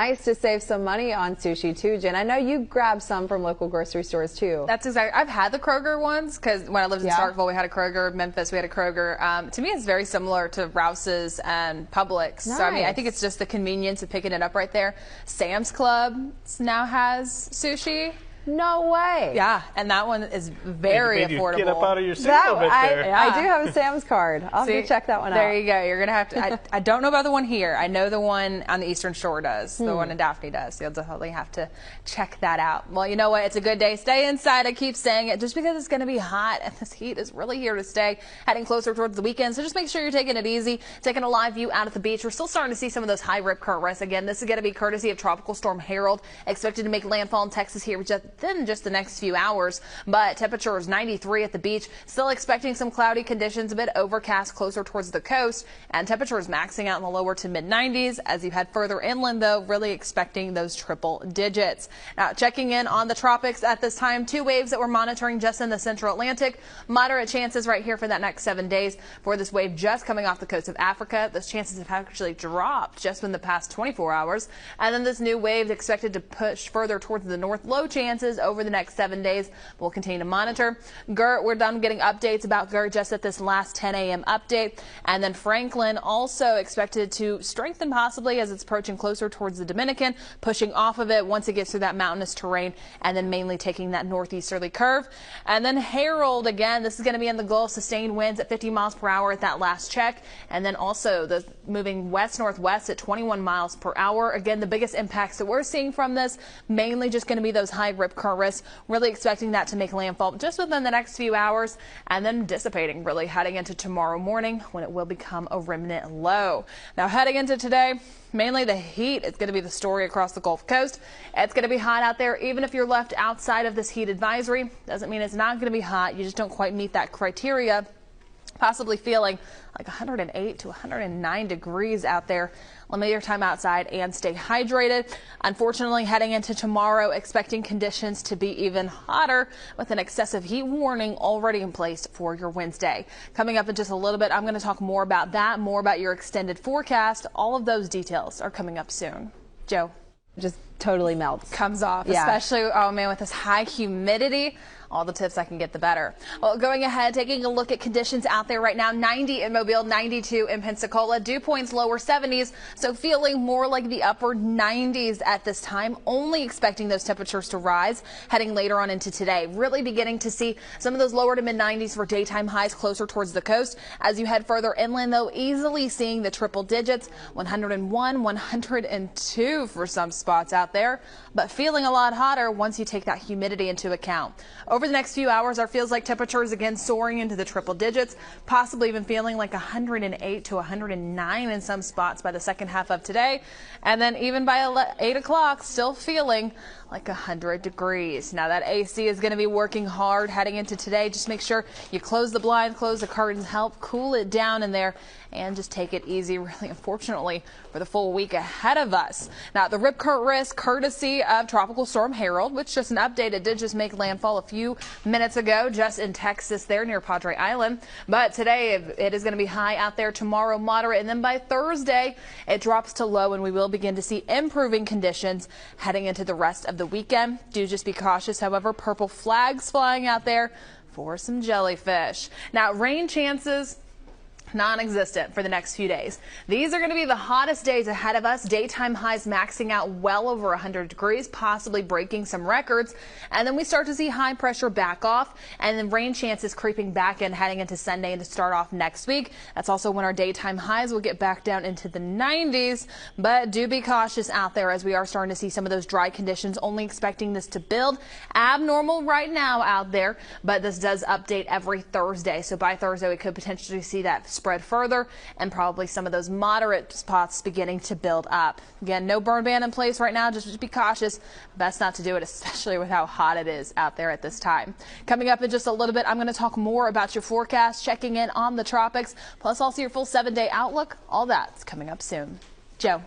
Nice to save some money on sushi too, Jen. I know you grab some from local grocery stores too. That's exactly. I've had the Kroger ones because when I lived in Starkville, we had a Kroger. Memphis, we had a Kroger. To me, it's very similar to Rouse's and Publix. Nice. So I mean, I think it's just the convenience of picking it up right there. Sam's Club now has sushi. No way. Yeah, and that one is very affordable. Get up out of your seat a little bit there. I do have a Sam's card. I'll have to check that one out. There you go. You're gonna have to. I don't know about the one here. I know the one on the Eastern Shore does. The one in Daphne does. So you'll definitely have to check that out. Well, you know what? It's a good day. Stay inside. I keep saying it just because it's gonna be hot and this heat is really here to stay. Heading closer towards the weekend, so just make sure you're taking it easy. Taking a live view out at the beach. We're still starting to see some of those high rip current risks again. This is gonna be courtesy of Tropical Storm Harold, expected to make landfall in Texas here within just the next few hours, but temperature is 93 at the beach. Still expecting some cloudy conditions, a bit overcast closer towards the coast, and temperatures maxing out in the lower to mid 90s. As you head further inland, though, really expecting those triple digits. Now, checking in on the tropics at this time, 2 waves that we're monitoring just in the central Atlantic. Moderate chances right here for that next 7 days for this wave just coming off the coast of Africa. Those chances have actually dropped just in the past 24 hours. And then this new wave expected to push further towards the north. Low chances over the next 7 days. We'll continue to monitor. Gert, we're done getting updates about Gert just at this last 10 a.m. update. And then Franklin also expected to strengthen possibly as it's approaching closer towards the Dominican, pushing off of it once it gets through that mountainous terrain and then mainly taking that northeasterly curve. And then Harold, again, this is going to be in the Gulf, sustained winds at 50 miles per hour at that last check. And then also the moving west-northwest at 21 miles per hour. Again, the biggest impacts that we're seeing from this mainly just going to be those high rip current risks. Really expecting that to make landfall just within the next few hours and then dissipating really heading into tomorrow morning when it will become a remnant low. Now heading into today, mainly the heat is going to be the story across the Gulf Coast. It's going to be hot out there. Even if you're left outside of this heat advisory, doesn't mean it's not going to be hot. You just don't quite meet that criteria. Possibly feeling like 108 to 109 degrees out there. Limit your time outside and stay hydrated. Unfortunately, heading into tomorrow, expecting conditions to be even hotter with an excessive heat warning already in place for your Wednesday. Coming up in just a little bit, I'm going to talk more about that, more about your extended forecast. All of those details are coming up soon. Joe. Just totally melts. Comes off, especially, oh man, with this high humidity. All the tips I can get, the better. Well, going ahead, taking a look at conditions out there right now. 90 in Mobile, 92 in Pensacola. Dew points lower 70s, so feeling more like the upper 90s at this time. Only expecting those temperatures to rise heading later on into today. Really beginning to see some of those lower to mid 90s for daytime highs closer towards the coast. As you head further inland, though, easily seeing the triple digits, 101, 102 for some spots out there, but feeling a lot hotter once you take that humidity into account. Over the next few hours, our feels like temperatures again soaring into the triple digits, possibly even feeling like 108 to 109 in some spots by the second half of today. And then even by 8 o'clock, still feeling like 100 degrees. Now that AC is going to be working hard heading into today. Just make sure you close the blinds, close the curtains, help cool it down in there, and just take it easy, really, unfortunately, for the full week ahead of us. Now, the rip current risk, courtesy of Tropical Storm Harold, which just an update. It did just make landfall a few minutes ago just in Texas there near Padre Island. But today, it is going to be high out there. Tomorrow, moderate. And then by Thursday, it drops to low, and we will begin to see improving conditions heading into the rest of the weekend. Do just be cautious, however, purple flags flying out there for some jellyfish. Now, rain chances non-existent for the next few days. These are going to be the hottest days ahead of us. Daytime highs maxing out well over 100 degrees, possibly breaking some records. And then we start to see high pressure back off and then rain chances creeping back in heading into Sunday and to start off next week. That's also when our daytime highs will get back down into the 90s. But do be cautious out there as we are starting to see some of those dry conditions, only expecting this to build. Abnormal right now out there, but this does update every Thursday. So by Thursday, we could potentially see that spread further and probably some of those moderate spots beginning to build up. Again, no burn ban in place right now. Just be cautious. Best not to do it, especially with how hot it is out there at this time. Coming up in just a little bit, I'm going to talk more about your forecast, checking in on the tropics, plus also your full 7-day outlook. All that's coming up soon. Joe.